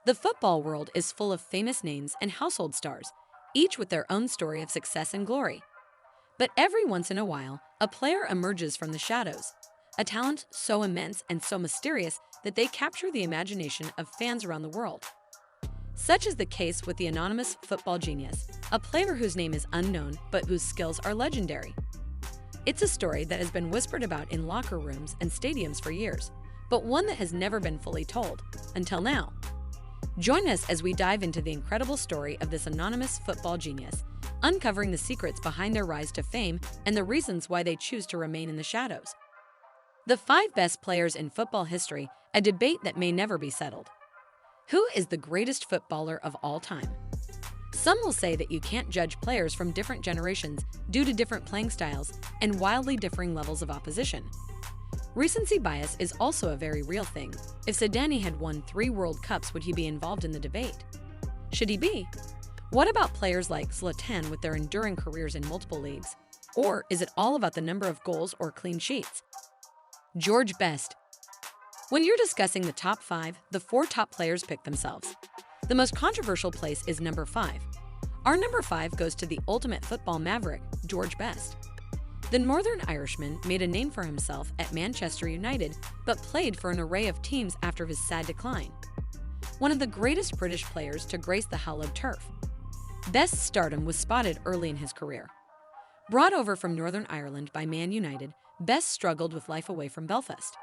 The football world is full of famous names and household stars, each with their own story of success and glory. But every once in a while, a player emerges from the shadows, a talent so immense and so mysterious that they capture the imagination of fans around the world. Such is the case with the anonymous football genius, a player whose name is unknown but whose skills are legendary. It's a story that has been whispered about in locker rooms and stadiums for years, but one that has never been fully told, until now. Join us as we dive into the incredible story of this anonymous football genius, uncovering the secrets behind their rise to fame and the reasons why they choose to remain in the shadows. The 5 best players in football history, a debate that may never be settled. Who is the greatest footballer of all time? Some will say that you can't judge players from different generations due to different playing styles and wildly differing levels of opposition. Recency bias is also a very real thing. If Zidane had won 3 World Cups, would he be involved in the debate? Should he be? What about players like Zlatan with their enduring careers in multiple leagues? Or is it all about the number of goals or clean sheets? George Best. When you're discussing the top 5, the 4 top players pick themselves. The most controversial place is number 5. Our number 5 goes to the ultimate football maverick, George Best. The Northern Irishman made a name for himself at Manchester United, but played for an array of teams after his sad decline. One of the greatest British players to grace the hallowed turf. Best's stardom was spotted early in his career. Brought over from Northern Ireland by Man United, Best struggled with life away from Belfast.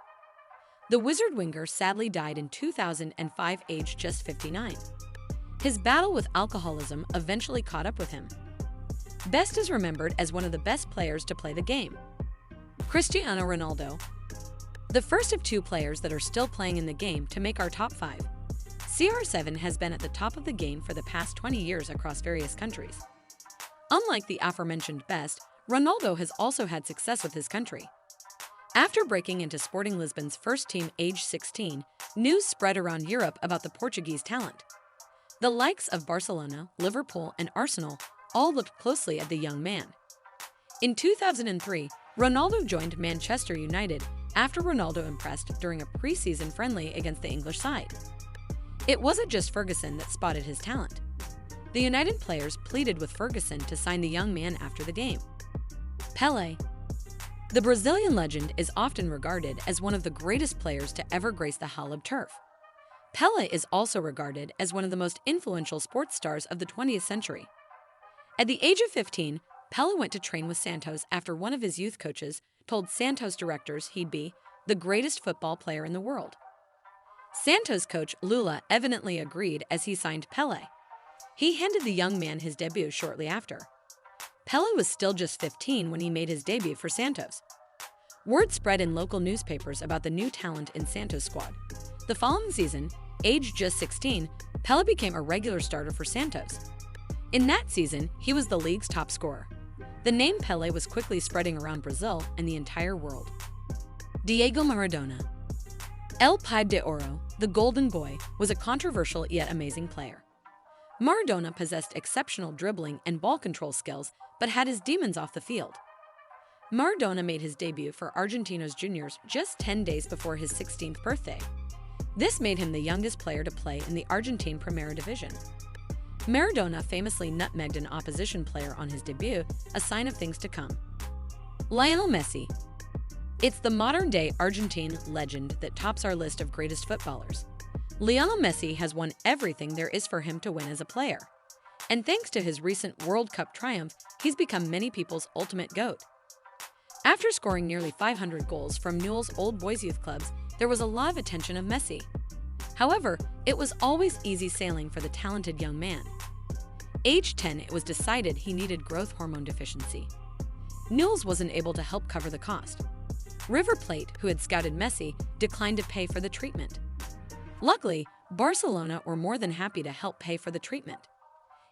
The wizard winger sadly died in 2005, aged just 59. His battle with alcoholism eventually caught up with him. Best is remembered as one of the best players to play the game. Cristiano Ronaldo. The first of 2 players that are still playing in the game to make our top 5. CR7 has been at the top of the game for the past 20 years across various countries. Unlike the aforementioned Best, Ronaldo has also had success with his country. After breaking into Sporting Lisbon's first team aged 16, news spread around Europe about the Portuguese talent. The likes of Barcelona, Liverpool, and Arsenal all looked closely at the young man. In 2003, Ronaldo joined Manchester United after Ronaldo impressed during a pre-season friendly against the English side. It wasn't just Ferguson that spotted his talent. The United players pleaded with Ferguson to sign the young man after the game. Pele. The Brazilian legend is often regarded as one of the greatest players to ever grace the hallowed turf. Pele is also regarded as one of the most influential sports stars of the 20th century. At the age of 15, Pele went to train with Santos after one of his youth coaches told Santos directors he'd be the greatest football player in the world. Santos coach Lula evidently agreed as he signed Pele. He handed the young man his debut shortly after. Pele was still just 15 when he made his debut for Santos. Word spread in local newspapers about the new talent in Santos' squad. The following season, aged just 16, Pele became a regular starter for Santos. In that season, he was the league's top scorer. The name Pele was quickly spreading around Brazil and the entire world. Diego Maradona. El Pibe de Oro, the Golden Boy, was a controversial yet amazing player. Maradona possessed exceptional dribbling and ball control skills, but had his demons off the field. Maradona made his debut for Argentinos Juniors just 10 days before his 16th birthday. This made him the youngest player to play in the Argentine Primera Division. Maradona famously nutmegged an opposition player on his debut, a sign of things to come. Lionel Messi. It's the modern-day Argentine legend that tops our list of greatest footballers. Lionel Messi has won everything there is for him to win as a player. And thanks to his recent World Cup triumph, he's become many people's ultimate GOAT. After scoring nearly 500 goals from Newell's Old Boys Youth Clubs, there was a lot of attention of Messi. However, it was always easy sailing for the talented young man. Age 10, it was decided he needed growth hormone deficiency. Newell's wasn't able to help cover the cost. River Plate, who had scouted Messi, declined to pay for the treatment. Luckily, Barcelona were more than happy to help pay for the treatment.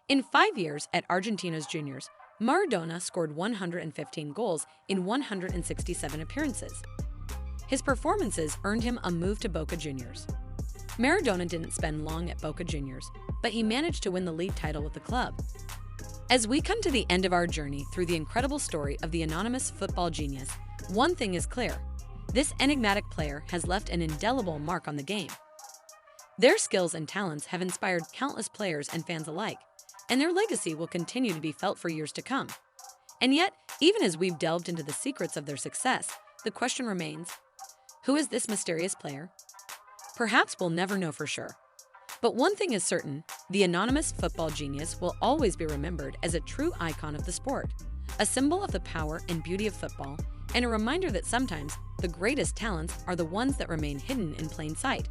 In 5 years at Argentinos Juniors, Maradona scored 115 goals in 167 appearances. His performances earned him a move to Boca Juniors. Maradona didn't spend long at Boca Juniors, but he managed to win the league title with the club. As we come to the end of our journey through the incredible story of the anonymous football genius, one thing is clear: this enigmatic player has left an indelible mark on the game. Their skills and talents have inspired countless players and fans alike, and their legacy will continue to be felt for years to come. And yet, even as we've delved into the secrets of their success, the question remains, who is this mysterious player? Perhaps we'll never know for sure. But one thing is certain, the anonymous football genius will always be remembered as a true icon of the sport, a symbol of the power and beauty of football, and a reminder that sometimes the greatest talents are the ones that remain hidden in plain sight.